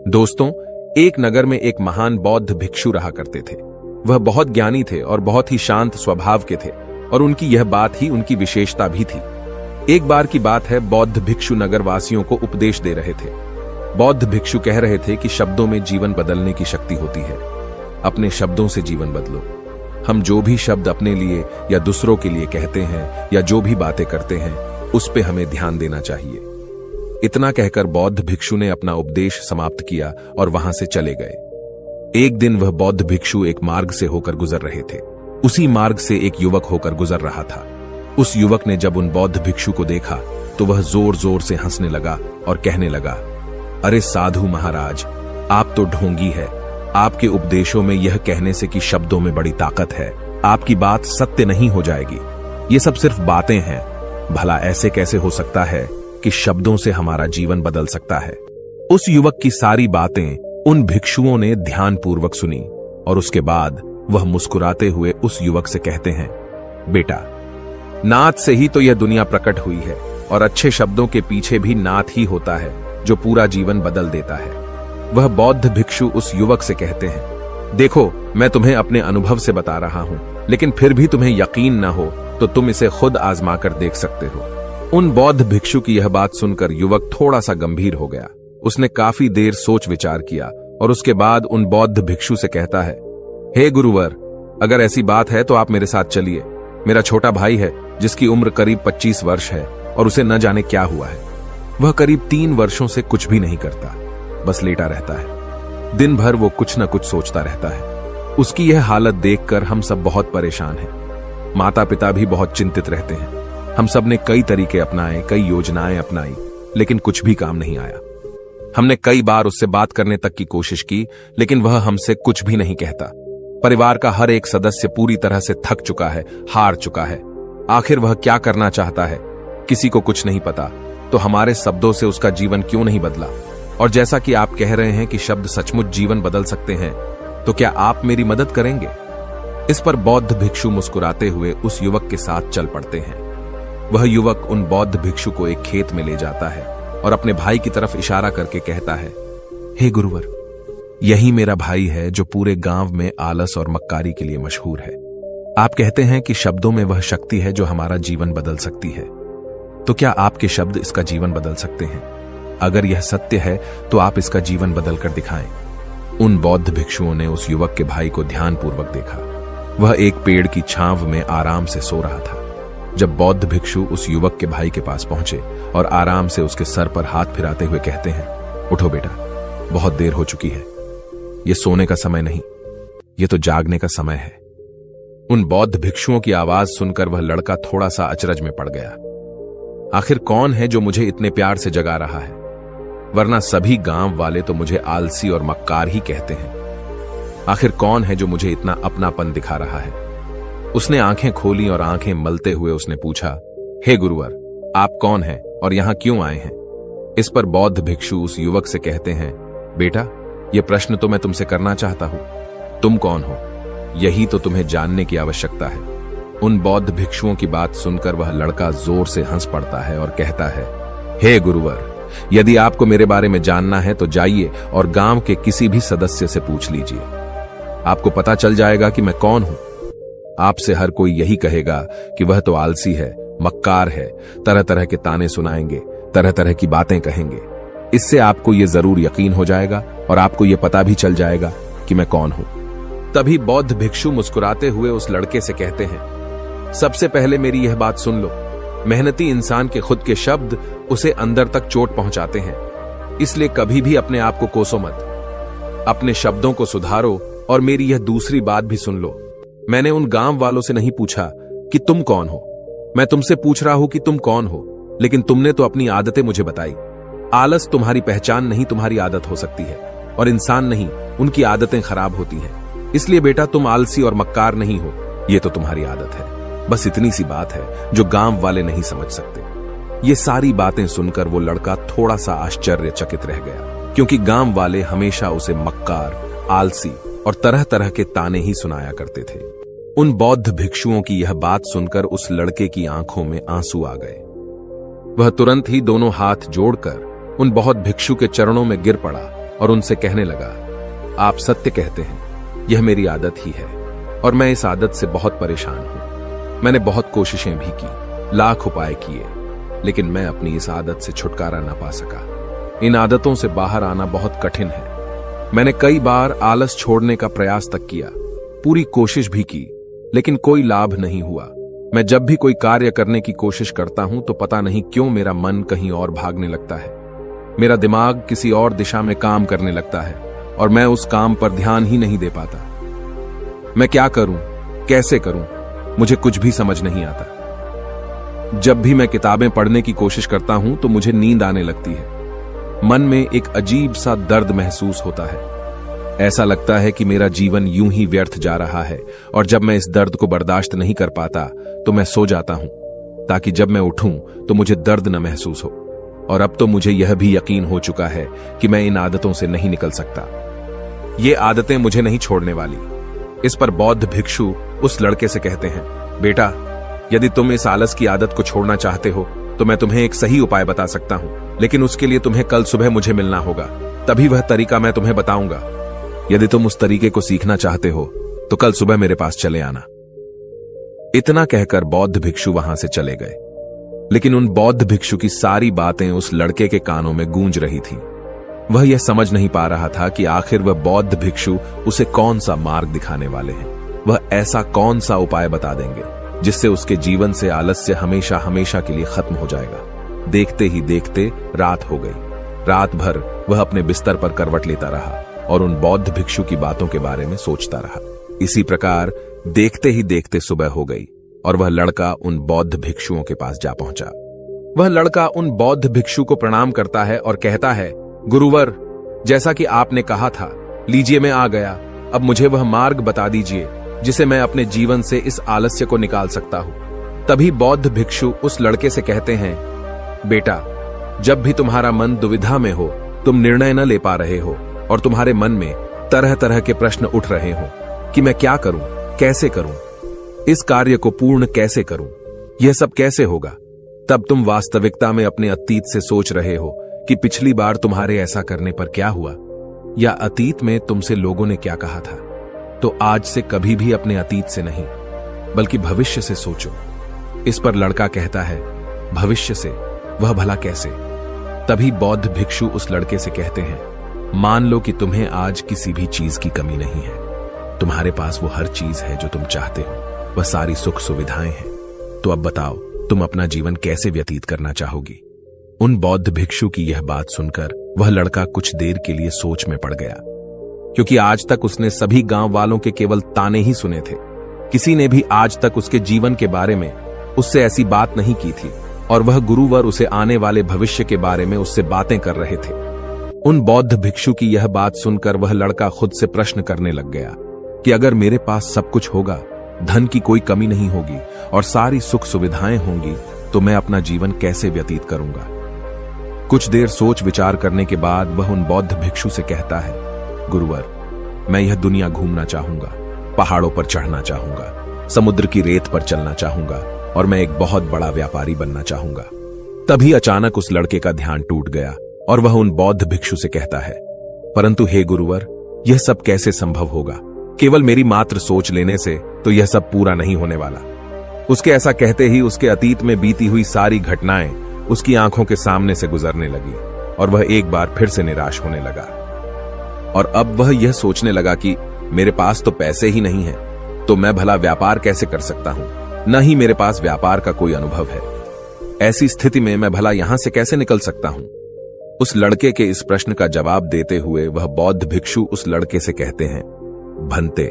दोस्तों, एक नगर में एक महान बौद्ध भिक्षु रहा करते थे। वह बहुत ज्ञानी थे और बहुत ही शांत स्वभाव के थे और उनकी यह बात ही उनकी विशेषता भी थी। एक बार की बात है, बौद्ध भिक्षु नगर वासियों को उपदेश दे रहे थे। बौद्ध भिक्षु कह रहे थे कि शब्दों में जीवन बदलने की शक्ति होती है। अपने शब्दों से जीवन बदलो। हम जो भी शब्द अपने लिए या दूसरों के लिए कहते हैं या जो भी बातें करते हैं, उस पे हमें ध्यान देना चाहिए। इतना कहकर बौद्ध भिक्षु ने अपना उपदेश समाप्त किया और वहां से चले गए। एक दिन वह बौद्ध भिक्षु एक मार्ग से होकर गुजर रहे थे। उसी मार्ग से एक युवक होकर गुजर रहा था। उस युवक ने जब उन बौद्ध भिक्षु को देखा तो वह जोर जोर से हंसने लगा और कहने लगा, अरे साधु महाराज, आप तो ढोंगी है। आपके उपदेशों में यह कहने से कि शब्दों में बड़ी ताकत है, आपकी बात सत्य नहीं हो जाएगी। ये सब सिर्फ बातें हैं। भला ऐसे कैसे हो सकता है कि शब्दों से हमारा जीवन बदल सकता है। उस युवक की सारी बातें उन भिक्षुओं ने ध्यानपूर्वक सुनी और उसके बाद वह मुस्कुराते हुए उस युवक से कहते हैं, बेटा, नाद से ही तो यह दुनिया प्रकट हुई है और अच्छे शब्दों के पीछे भी नाद ही होता है जो पूरा जीवन बदल देता है। वह बौद्ध भिक्षु उस युवक से कहते हैं, देखो, मैं तुम्हें अपने अनुभव से बता रहा हूं, लेकिन फिर भी तुम्हें यकीन न हो तो तुम इसे खुद आजमा कर देख सकते हो। उन बौद्ध भिक्षु की यह बात सुनकर युवक थोड़ा सा गंभीर हो गया। उसने काफी देर सोच विचार किया और उसके बाद उन बौद्ध भिक्षु से कहता है, हे गुरुवर, अगर ऐसी बात है तो आप मेरे साथ चलिए। मेरा छोटा भाई है जिसकी उम्र करीब 25 वर्ष है और उसे न जाने क्या हुआ है। वह करीब 3 वर्षों से कुछ भी नहीं करता, बस लेटा रहता है। दिन भर वो कुछ न कुछ सोचता रहता है। उसकी यह हालत देखकर हम सब बहुत परेशान हैं। माता पिता भी बहुत चिंतित रहते हैं। हम सब ने कई तरीके अपनाए, कई योजनाएं अपनाई, लेकिन कुछ भी काम नहीं आया। हमने कई बार उससे बात करने तक की कोशिश की, लेकिन वह हमसे कुछ भी नहीं कहता। परिवार का हर एक सदस्य पूरी तरह से थक चुका है, हार चुका है। आखिर वह क्या करना चाहता है, किसी को कुछ नहीं पता। तो हमारे शब्दों से उसका जीवन क्यों नहीं बदला? और जैसा कि आप कह रहे हैं कि शब्द सचमुच जीवन बदल सकते हैं, तो क्या आप मेरी मदद करेंगे? इस पर बौद्ध भिक्षु मुस्कुराते हुए उस युवक के साथ चल पड़ते हैं। वह युवक उन बौद्ध भिक्षु को एक खेत में ले जाता है और अपने भाई की तरफ इशारा करके कहता है, हे गुरुवर, यही मेरा भाई है जो पूरे गांव में आलस और मक्कारी के लिए मशहूर है। आप कहते हैं कि शब्दों में वह शक्ति है जो हमारा जीवन बदल सकती है। तो क्या आपके शब्द इसका जीवन बदल सकते हैं? अगर यह सत्य है तो आप इसका जीवन बदल कर दिखाएं। उन बौद्ध भिक्षुओं ने उस युवक के भाई को ध्यानपूर्वक देखा। वह एक पेड़ की छांव में आराम से सो रहा था। जब बौद्ध भिक्षु उस युवक के भाई के पास पहुंचे और आराम से उसके सर पर हाथ फिराते हुए कहते हैं, उठो बेटा, बहुत देर हो चुकी है। यह सोने का समय नहीं, यह तो जागने का समय है। उन बौद्ध भिक्षुओं की आवाज सुनकर वह लड़का थोड़ा सा अचरज में पड़ गया। आखिर कौन है जो मुझे इतने प्यार से जगा रहा है? वरना सभी गांव वाले तो मुझे आलसी और मक्कार ही कहते हैं। आखिर कौन है जो मुझे इतना अपनापन दिखा रहा है? उसने आंखें खोली और आंखें मलते हुए उसने पूछा, हे गुरुवर, आप कौन हैं और यहां क्यों आए हैं? इस पर बौद्ध भिक्षु उस युवक से कहते हैं, बेटा, यह प्रश्न तो मैं तुमसे करना चाहता हूं। तुम कौन हो, यही तो तुम्हें जानने की आवश्यकता है। उन बौद्ध भिक्षुओं की बात सुनकर वह लड़का जोर से हंस पड़ता है और कहता है, हे गुरुवर, यदि आपको मेरे बारे में जानना है तो जाइए और गांव के किसी भी सदस्य से पूछ लीजिए। आपको पता चल जाएगा कि मैं कौन हूं। आपसे हर कोई यही कहेगा कि वह तो आलसी है, मक्कार है, तरह तरह के ताने सुनाएंगे, तरह तरह की बातें कहेंगे। इससे आपको यह जरूर यकीन हो जाएगा और आपको यह पता भी चल जाएगा कि मैं कौन हूं। तभी बौद्ध भिक्षु मुस्कुराते हुए उस लड़के से कहते हैं, सबसे पहले मेरी यह बात सुन लो। मेहनती इंसान के खुद के शब्द उसे अंदर तक चोट पहुंचाते हैं। इसलिए कभी भी अपने आप को कोसो मत। अपने शब्दों को सुधारो। और मेरी यह दूसरी बात भी सुन लो। मैंने उन गांव वालों से नहीं पूछा कि तुम कौन हो। मैं तुमसे पूछ रहा हूं कि तुम कौन हो, लेकिन तुमने तो अपनी आदतें मुझे बताई। आलस तुम्हारी पहचान नहीं, तुम्हारी आदत हो सकती है, और इंसान नहीं, उनकी आदतें खराब होती हैं। इसलिए बेटा, तुम आलसी और मक्कार नहीं हो, यह तो तुम्हारी आदत है। बस इतनी सी बात है जो गांव वाले नहीं समझ सकते। ये सारी बातें सुनकर वो लड़का थोड़ा सा आश्चर्यचकित रह गया, क्योंकि गांव वाले हमेशा उसे मक्कार, आलसी और तरह तरह के ताने ही सुनाया करते थे। उन बौद्ध भिक्षुओं की यह बात सुनकर उस लड़के की आंखों में आंसू आ गए। वह तुरंत ही दोनों हाथ जोड़कर उन बौद्ध भिक्षु के चरणों में गिर पड़ा और उनसे कहने लगा, आप सत्य कहते हैं, यह मेरी आदत ही है और मैं इस आदत से बहुत परेशान हूं। मैंने बहुत कोशिशें भी की, लाख उपाय किए, लेकिन मैं अपनी इस आदत से छुटकारा ना पा सका। इन आदतों से बाहर आना बहुत कठिन है। मैंने कई बार आलस छोड़ने का प्रयास तक किया, पूरी कोशिश भी की, लेकिन कोई लाभ नहीं हुआ। मैं जब भी कोई कार्य करने की कोशिश करता हूं तो पता नहीं क्यों मेरा मन कहीं और भागने लगता है। मेरा दिमाग किसी और दिशा में काम करने लगता है और मैं उस काम पर ध्यान ही नहीं दे पाता। मैं क्या करूं, कैसे करूं, मुझे कुछ भी समझ नहीं आता। जब भी मैं किताबें पढ़ने की कोशिश करता हूं तो मुझे नींद आने लगती है। मन में एक अजीब सा दर्द महसूस होता है। ऐसा लगता है कि मेरा जीवन यूं ही व्यर्थ जा रहा है और जब मैं इस दर्द को बर्दाश्त नहीं कर पाता तो मैं सो जाता हूं, ताकि जब मैं उठूं तो मुझे दर्द न महसूस हो। और अब तो मुझे यह भी यकीन हो चुका है कि मैं इन आदतों से नहीं निकल सकता। ये आदतें मुझे नहीं छोड़ने वाली। इस पर बौद्ध भिक्षु उस लड़के से कहते हैं, बेटा, यदि तुम इस आलस की आदत को छोड़ना चाहते हो तो मैं तुम्हें एक सही उपाय बता सकता हूं, लेकिन उसके लिए तुम्हें कल सुबह मुझे मिलना होगा, तभी वह तरीका मैं तुम्हें बताऊंगा। यदि तुम उस तरीके को सीखना चाहते हो तो कल सुबह मेरे पास चले आना। इतना कहकर बौद्ध भिक्षु वहां से चले गए, लेकिन उन बौद्ध भिक्षु की सारी बातें उस लड़के के कानों में गूंज रही थीं। वह यह समझ नहीं पा रहा था कि आखिर वह बौद्ध भिक्षु उसे कौन सा मार्ग दिखाने वाले हैं। वह ऐसा कौन सा उपाय बता देंगे जिससे उसके जीवन से आलस्य हमेशा हमेशा के लिए खत्म हो जाएगा। देखते ही देखते रात हो गई। रात भर वह अपने बिस्तर पर करवट लेता रहा और उन बौद्ध भिक्षु की बातों के बारे में सोचता रहा। इसी प्रकार देखते ही देखते सुबह हो गई और वह लड़का उन बौद्ध भिक्षुओं के पास जा पहुंचा। वह लड़का उन बौद्ध भिक्षु को प्रणाम करता है और कहता है, गुरुवर, जैसा कि आपने कहा था, लीजिए मैं आ गया। अब मुझे वह मार्ग बता दीजिए जिसे मैं अपने जीवन से इस आलस्य को निकाल सकता हूं। तभी बौद्ध भिक्षु उस लड़के से कहते हैं, बेटा, जब भी तुम्हारा मन दुविधा में हो, तुम निर्णय न ले पा रहे हो और तुम्हारे मन में तरह तरह के प्रश्न उठ रहे हो कि मैं क्या करूं, कैसे करूं, इस कार्य को पूर्ण कैसे करूं, यह सब कैसे होगा, तब तुम वास्तविकता में अपने अतीत से सोच रहे हो कि पिछली बार तुम्हारे ऐसा करने पर क्या हुआ, या अतीत में तुमसे लोगों ने क्या कहा था। तो आज से कभी भी अपने अतीत से नहीं, बल्कि भविष्य से सोचो। इस पर लड़का कहता है, भविष्य से? वह भला कैसे? तभी बौद्ध भिक्षु उस लड़के से कहते हैं, मान लो कि तुम्हें आज किसी भी चीज की कमी नहीं है। तुम्हारे पास वो हर चीज है जो तुम चाहते हो, वह सारी सुख सुविधाएं हैं। तो अब बताओ, तुम अपना जीवन कैसे व्यतीत करना चाहोगी? उन बौद्ध भिक्षु की यह बात सुनकर वह लड़का कुछ देर के लिए सोच में पड़ गया, क्योंकि आज तक उसने सभी गांव वालों के केवल ताने ही सुने थे। किसी ने भी आज तक उसके जीवन के बारे में उससे ऐसी बात नहीं की थी और वह गुरुवर उसे आने वाले भविष्य के बारे में उससे बातें कर रहे थे। उन बौद्ध भिक्षु की यह बात सुनकर वह लड़का खुद से प्रश्न करने लग गया कि अगर मेरे पास सब कुछ होगा, धन की कोई कमी नहीं होगी और सारी सुख सुविधाएं होंगी, तो मैं अपना जीवन कैसे व्यतीत करूंगा? कुछ देर सोच विचार करने के बाद वह उन बौद्ध भिक्षु से कहता है, गुरुवर, मैं यह दुनिया घूमना चाहूंगा, पहाड़ों पर चढ़ना चाहूंगा, समुद्र की रेत पर चलना चाहूंगा और मैं एक बहुत बड़ा व्यापारी बनना चाहूंगा। तभी अचानक उस लड़के का ध्यान टूट गया और वह उन बौद्ध भिक्षु से कहता है, परंतु हे गुरुवर, यह सब कैसे संभव होगा? केवल मेरी मात्र सोच लेने से तो यह सब पूरा नहीं होने वाला। उसके ऐसा कहते ही उसके अतीत में बीती हुई सारी घटनाएं उसकी आंखों के सामने से गुजरने लगी और वह एक बार फिर से निराश होने लगा। और अब वह यह सोचने लगा कि मेरे पास तो पैसे ही नहीं है, तो मैं भला व्यापार कैसे कर सकता हूं? न ही मेरे पास व्यापार का कोई अनुभव है। ऐसी स्थिति में मैं भला यहां से कैसे निकल सकता हूं? उस लड़के के इस प्रश्न का जवाब देते हुए वह बौद्ध भिक्षु उस लड़के से कहते हैं, भंते,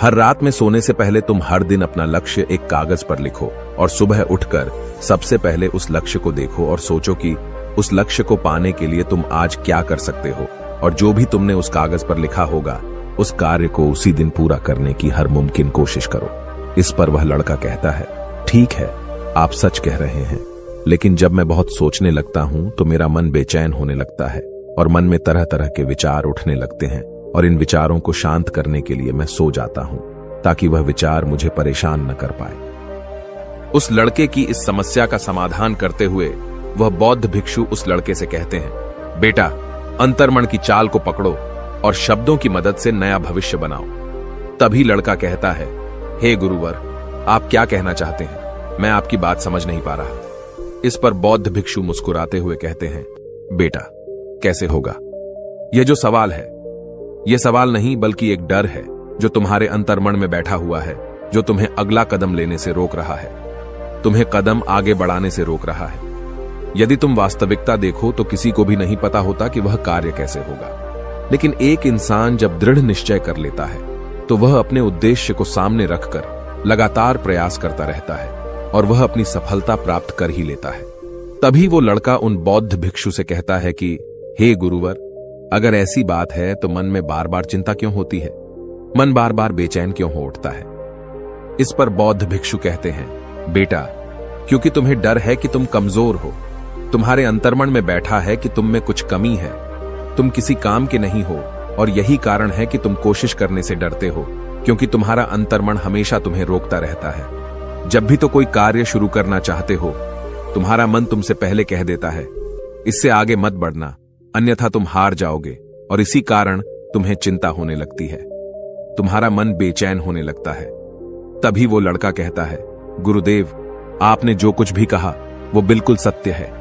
हर रात में सोने से पहले तुम हर दिन अपना लक्ष्य एक कागज पर लिखो और सुबह उठकर सबसे पहले उस लक्ष्य को देखो और सोचो कि उस लक्ष्य को पाने के लिए तुम आज क्या कर सकते हो, और जो भी तुमने उस कागज पर लिखा होगा उस कार्य को उसी दिन पूरा करने की हर मुमकिन कोशिश करो। इस पर वह लड़का कहता है, ठीक है, आप सच कह रहे हैं, लेकिन जब मैं बहुत सोचने लगता हूं तो मेरा मन बेचैन होने लगता है और मन में तरह तरह के विचार उठने लगते हैं और इन विचारों को शांत करने के लिए मैं सो जाता हूं ताकि वह विचार मुझे परेशान न कर पाए। उस लड़के की इस समस्या का समाधान करते हुए वह बौद्ध भिक्षु उस लड़के से कहते हैं, बेटा, अंतर्मन की चाल को पकड़ो और शब्दों की मदद से नया भविष्य बनाओ। तभी लड़का कहता है, हे गुरुवर, आप क्या कहना चाहते हैं? मैं आपकी बात समझ नहीं पा रहा। इस पर बौद्ध भिक्षु मुस्कुराते हुए कहते हैं, बेटा, कैसे होगा? यह जो सवाल है, यह सवाल नहीं बल्कि एक डर है जो तुम्हारे अंतर्मन में बैठा हुआ है, जो तुम्हें अगला कदम लेने से रोक रहा है, तुम्हें कदम आगे बढ़ाने से रोक रहा है। यदि तुम वास्तविकता देखो तो किसी को भी नहीं पता होता कि वह कार्य कैसे होगा, लेकिन एक इंसान जब दृढ़ निश्चय कर लेता है तो वह अपने उद्देश्य को सामने रखकर लगातार प्रयास करता रहता है और वह अपनी सफलता प्राप्त कर ही लेता है। तभी वो लड़का उन बौद्ध भिक्षु से कहता है कि हे गुरुवर, अगर ऐसी बात है तो मन में बार बार चिंता क्यों होती है? मन बार बार बेचैन क्यों हो उठता है? इस पर बौद्ध भिक्षु कहते हैं, बेटा, क्योंकि तुम्हें डर है कि तुम कमजोर हो। तुम्हारे अंतर्मन में बैठा है कि तुम में कुछ कमी है, तुम किसी काम के नहीं हो, और यही कारण है कि तुम कोशिश करने से डरते हो, क्योंकि तुम्हारा अंतर्मन हमेशा तुम्हें रोकता रहता है। जब भी तो कोई कार्य शुरू करना चाहते हो, तुम्हारा मन तुमसे पहले कह देता है, इससे आगे मत बढ़ना, अन्यथा तुम हार जाओगे, और इसी कारण तुम्हें चिंता होने लगती है, तुम्हारा मन बेचैन होने लगता है। तभी वो लड़का कहता है, गुरुदेव, आपने जो कुछ भी कहा वो बिल्कुल सत्य है,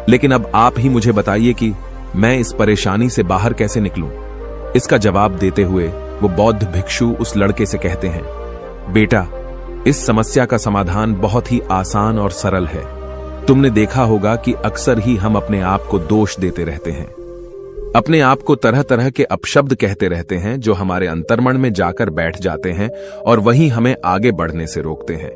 लेकिन अब आप ही मुझे बताइए कि मैं इस परेशानी से बाहर कैसे निकलूं? इसका जवाब देते हुए वो बौद्ध भिक्षु उस लड़के से कहते हैं, बेटा, इस समस्या का समाधान बहुत ही आसान और सरल है। तुमने देखा होगा कि अक्सर ही हम अपने आप को दोष देते रहते हैं, अपने आप को तरह तरह के अपशब्द कहते रहते हैं जो हमारे अंतर्मन में जाकर बैठ जाते हैं और वही हमें आगे बढ़ने से रोकते हैं।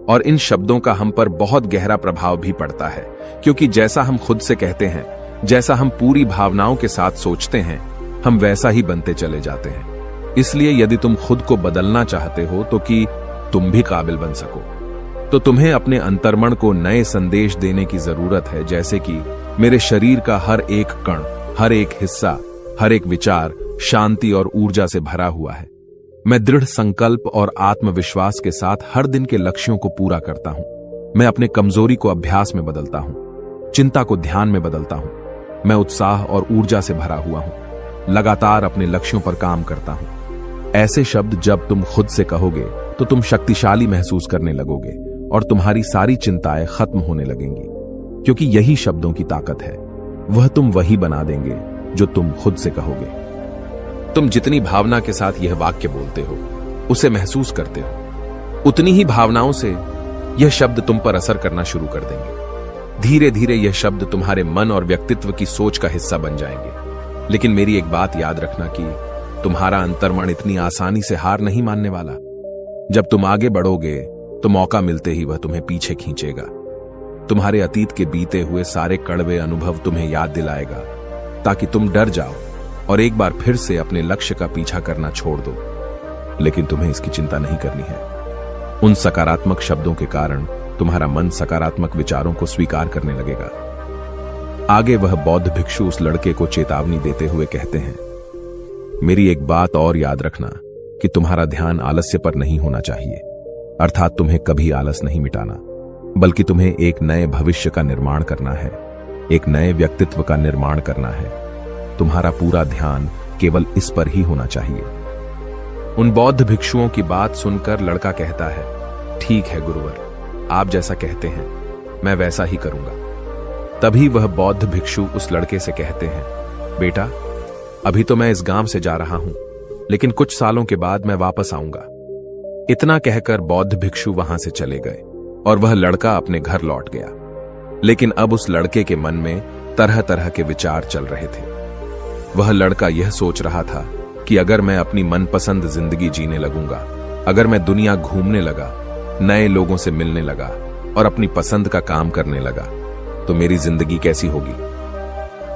और इन शब्दों का हम पर बहुत गहरा प्रभाव भी पड़ता है, क्योंकि जैसा हम खुद से कहते हैं, जैसा हम पूरी भावनाओं के साथ सोचते हैं, हम वैसा ही बनते चले जाते हैं। इसलिए यदि तुम खुद को बदलना चाहते हो तो कि तुम भी काबिल बन सको, तो तुम्हें अपने अंतर्मन को नए संदेश देने की जरूरत है, जैसे कि मेरे शरीर का हर एक कण, हर एक हिस्सा, हर एक विचार शांति और ऊर्जा से भरा हुआ है। मैं दृढ़ संकल्प और आत्मविश्वास के साथ हर दिन के लक्ष्यों को पूरा करता हूं। मैं अपने कमजोरी को अभ्यास में बदलता हूं, चिंता को ध्यान में बदलता हूं। मैं उत्साह और ऊर्जा से भरा हुआ हूं, लगातार अपने लक्ष्यों पर काम करता हूं। ऐसे शब्द जब तुम खुद से कहोगे तो तुम शक्तिशाली महसूस करने लगोगे और तुम्हारी सारी चिंताएं खत्म होने लगेंगी, क्योंकि यही शब्दों की ताकत है। वह तुम वही बना देंगे जो तुम खुद से कहोगे। तुम जितनी भावना के साथ यह वाक्य बोलते हो, उसे महसूस करते हो, उतनी ही भावनाओं से यह शब्द तुम पर असर करना शुरू कर देंगे। धीरे धीरे यह शब्द तुम्हारे मन और व्यक्तित्व की सोच का हिस्सा बन जाएंगे। लेकिन मेरी एक बात याद रखना कि तुम्हारा अंतर्मन इतनी आसानी से हार नहीं मानने वाला। जब तुम आगे बढ़ोगे तो मौका मिलते ही वह तुम्हें पीछे खींचेगा। तुम्हारे अतीत के बीते हुए सारे कड़वे अनुभव तुम्हें याद दिलाएगा, ताकि तुम डर जाओ और एक बार फिर से अपने लक्ष्य का पीछा करना छोड़ दो। लेकिन तुम्हें इसकी चिंता नहीं करनी है। उन सकारात्मक शब्दों के कारण तुम्हारा मन सकारात्मक विचारों को स्वीकार करने लगेगा। आगे वह बौद्ध भिक्षु उस लड़के को चेतावनी देते हुए कहते हैं, मेरी एक बात और याद रखना कि तुम्हारा ध्यान आलस्य पर नहीं होना चाहिए, अर्थात तुम्हें कभी आलस नहीं मिटाना, बल्कि तुम्हें एक नए भविष्य का निर्माण करना है, एक नए व्यक्तित्व का निर्माण करना है। तुम्हारा पूरा ध्यान केवल इस पर ही होना चाहिए। उन बौद्ध भिक्षुओं की बात सुनकर लड़का कहता है, ठीक है गुरुवर, आप जैसा कहते हैं मैं वैसा ही करूंगा। तभी वह बौद्ध भिक्षु उस लड़के से कहते हैं, बेटा, अभी तो मैं इस गांव से जा रहा हूं, लेकिन कुछ सालों के बाद मैं वापस आऊंगा। इतना कहकर बौद्ध भिक्षु वहां से चले गए और वह लड़का अपने घर लौट गया। लेकिन अब उस लड़के के मन में तरह तरह के विचार चल रहे थे। वह लड़का यह सोच रहा था कि अगर मैं अपनी मनपसंद जिंदगी जीने लगूंगा, अगर मैं दुनिया घूमने लगा, नए लोगों से मिलने लगा और अपनी पसंद का काम करने लगा, तो मेरी जिंदगी कैसी होगी।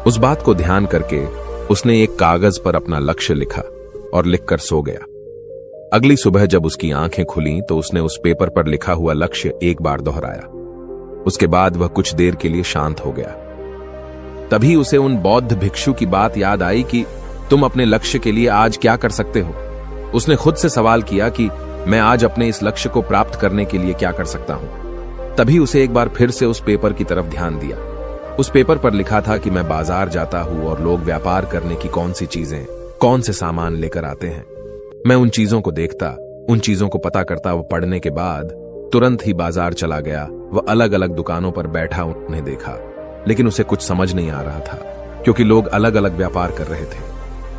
उस बात को ध्यान करके उसने एक कागज पर अपना लक्ष्य लिखा और लिखकर सो गया। अगली सुबह जब उसकी आंखें खुलीं तो उसने उस पेपर पर लिखा हुआ लक्ष्य एक बार दोहराया। उसके बाद वह कुछ देर के लिए शांत हो गया। तभी उसे उन बौद्ध भिक्षु की बात याद आई कि तुम अपने लक्ष्य के लिए आज क्या कर सकते हो। उसने खुद से सवाल किया कि मैं आज अपने इस लक्ष्य को प्राप्त करने के लिए क्या कर सकता हूं। तभी उसे एक बार फिर से उस पेपर की तरफ ध्यान दिया। उस पेपर पर लिखा था कि मैं बाजार जाता हूं और लोग व्यापार करने की कौन सी चीजें, कौन से सामान लेकर आते हैं। मैं उन चीजों को देखता, उन चीजों को पता करता। वो पढ़ने के बाद तुरंत ही बाजार चला गया। वह अलग अलग दुकानों पर बैठा उन्हें देखा, लेकिन उसे कुछ समझ नहीं आ रहा था, क्योंकि लोग अलग अलग व्यापार कर रहे थे,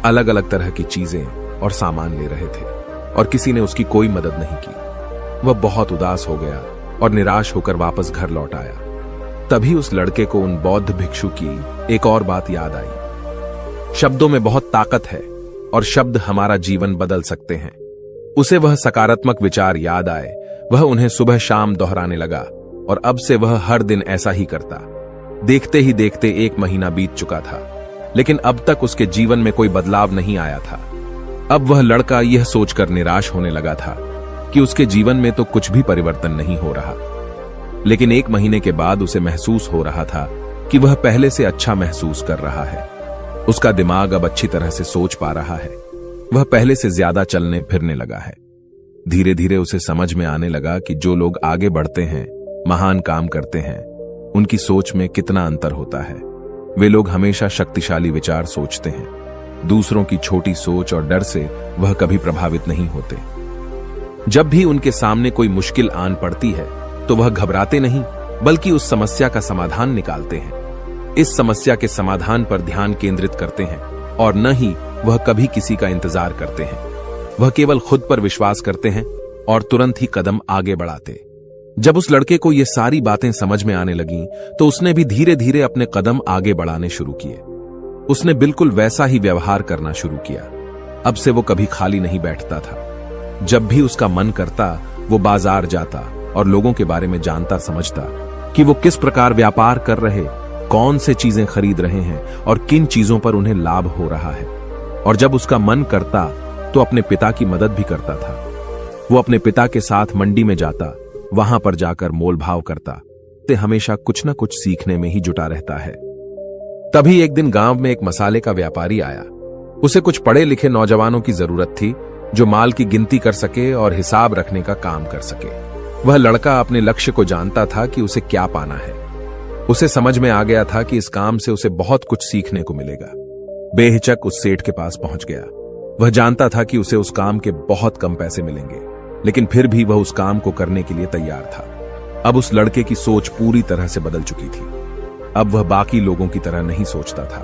अलग अलग तरह की चीजें और सामान ले रहे थे, और किसी ने उसकी कोई मदद नहीं की। वह बहुत उदास हो गया और निराश होकर वापस घर लौट आया। तभी उस लड़के को उन बौद्ध भिक्षु की एक और बात याद आई। शब्दों में बहुत ताकत है और शब्द हमारा जीवन बदल सकते हैं। उसे वह सकारात्मक विचार याद आए। वह उन्हें सुबह शाम दोहराने लगा और अब से वह हर दिन ऐसा ही करता। देखते ही देखते 1 महीना बीत चुका था, लेकिन अब तक उसके जीवन में कोई बदलाव नहीं आया था। अब वह लड़का यह सोचकर निराश होने लगा था कि उसके जीवन में तो कुछ भी परिवर्तन नहीं हो रहा। लेकिन 1 महीने के बाद उसे महसूस हो रहा था कि वह पहले से अच्छा महसूस कर रहा है। उसका दिमाग अब अच्छी तरह से सोच पा रहा है। वह पहले से ज्यादा चलने फिरने लगा है। धीरे धीरे उसे समझ में आने लगा कि जो लोग आगे बढ़ते हैं, महान काम करते हैं, उनकी सोच में कितना अंतर होता है। वे लोग हमेशा शक्तिशाली विचार सोचते हैं। दूसरों की छोटी सोच और डर से वह कभी प्रभावित नहीं होते। जब भी उनके सामने कोई मुश्किल आन पड़ती है तो वह घबराते नहीं, बल्कि उस समस्या का समाधान निकालते हैं। इस समस्या के समाधान पर ध्यान केंद्रित करते हैं और न ही वह कभी किसी का इंतजार करते हैं। वह केवल खुद पर विश्वास करते हैं और तुरंत ही कदम आगे बढ़ाते। जब उस लड़के को ये सारी बातें समझ में आने लगीं, तो उसने भी धीरे धीरे अपने कदम आगे बढ़ाने शुरू किए। उसने बिल्कुल वैसा ही व्यवहार करना शुरू किया। अब से वो कभी खाली नहीं बैठता था। जब भी उसका मन करता, वो बाजार जाता और लोगों के बारे में जानता समझता कि वो किस प्रकार व्यापार कर रहे, कौन से चीजें खरीद रहे हैं और किन चीजों पर उन्हें लाभ हो रहा है। और जब उसका मन करता तो अपने पिता की मदद भी करता था। वो अपने पिता के साथ मंडी में जाता, वहां पर जाकर मोल भाव करता। ते हमेशा कुछ न कुछ सीखने में ही जुटा रहता है। तभी एक दिन गांव में एक मसाले का व्यापारी आया। उसे कुछ पढ़े लिखे नौजवानों की जरूरत थी, जो माल की गिनती कर सके और हिसाब रखने का काम कर सके। वह लड़का अपने लक्ष्य को जानता था कि उसे क्या पाना है। उसे समझ में आ गया था कि इस काम से उसे बहुत कुछ सीखने को मिलेगा। बेहिचक उस सेठ के पास पहुंच गया। वह जानता था कि उसे उस काम के बहुत कम पैसे मिलेंगे, लेकिन फिर भी वह उस काम को करने के लिए तैयार था। अब उस लड़के की सोच पूरी तरह से बदल चुकी थी। अब वह बाकी लोगों की तरह नहीं सोचता था।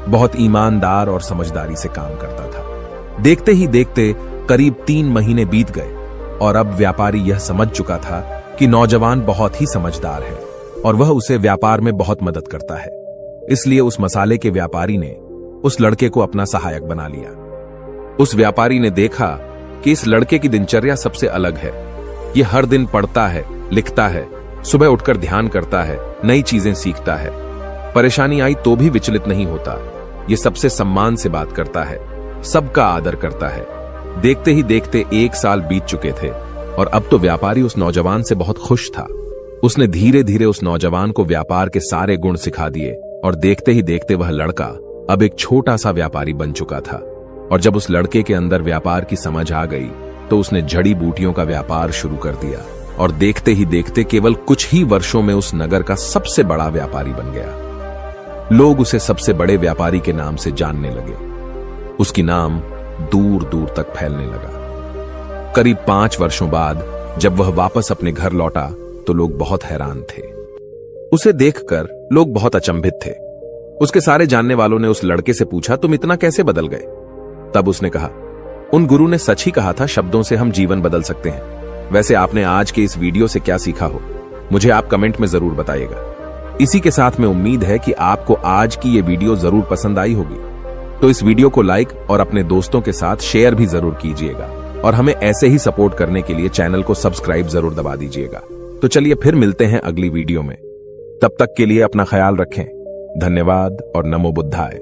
बहुत ईमानदार और समझदारी से काम करता था। देखते ही देखते करीब 3 महीने बीत गए और अब व्यापारी यह समझ चुका था कि नौजवान बहुत ही समझदार है और वह उसे व्यापार में बहुत मदद करता है। इसलिए उस मसाले के व्यापारी ने उस लड़के को अपना सहायक बना लिया। उस व्यापारी ने देखा कि इस लड़के की दिनचर्या सबसे अलग है। यह हर दिन पढ़ता है, लिखता है, सुबह उठकर ध्यान करता है, नई चीजें सीखता है। परेशानी आई तो भी विचलित नहीं होता। ये सबसे सम्मान से बात करता है, सबका आदर करता है। देखते ही देखते 1 साल बीत चुके थे और अब तो व्यापारी उस नौजवान से बहुत खुश था। उसने धीरे धीरे उस नौजवान को व्यापार के सारे गुण सिखा दिए और देखते ही देखते वह लड़का अब एक छोटा सा व्यापारी बन चुका था। और जब उस लड़के के अंदर व्यापार की समझ आ गई तो उसने जड़ी बूटियों का व्यापार शुरू कर दिया और देखते ही देखते केवल कुछ ही वर्षों में उस नगर का सबसे बड़ा व्यापारी बन गया। लोग उसे सबसे बड़े व्यापारी के नाम से जानने लगे। उसकी नाम दूर दूर तक फैलने लगा। करीब 5 वर्षों बाद जब वह वापस अपने घर लौटा तो लोग बहुत हैरान थे। उसे देखकर लोग बहुत अचंभित थे। उसके सारे जानने वालों ने उस लड़के से पूछा, तुम इतना कैसे बदल गए? तब उसने कहा, उन गुरु ने सच ही कहा था, शब्दों से हम जीवन बदल सकते हैं। वैसे आपने आज के इस वीडियो से क्या सीखा हो, मुझे आप कमेंट में जरूर बताइएगा। इसी के साथ में उम्मीद है कि आपको आज की ये वीडियो जरूर पसंद आई होगी। तो इस वीडियो को लाइक और अपने दोस्तों के साथ शेयर भी जरूर कीजिएगा और हमें ऐसे ही सपोर्ट करने के लिए चैनल को सब्सक्राइब जरूर दबा दीजिएगा। तो चलिए फिर मिलते हैं अगली वीडियो में। तब तक के लिए अपना ख्याल रखें। धन्यवाद और नमो बुद्धाय।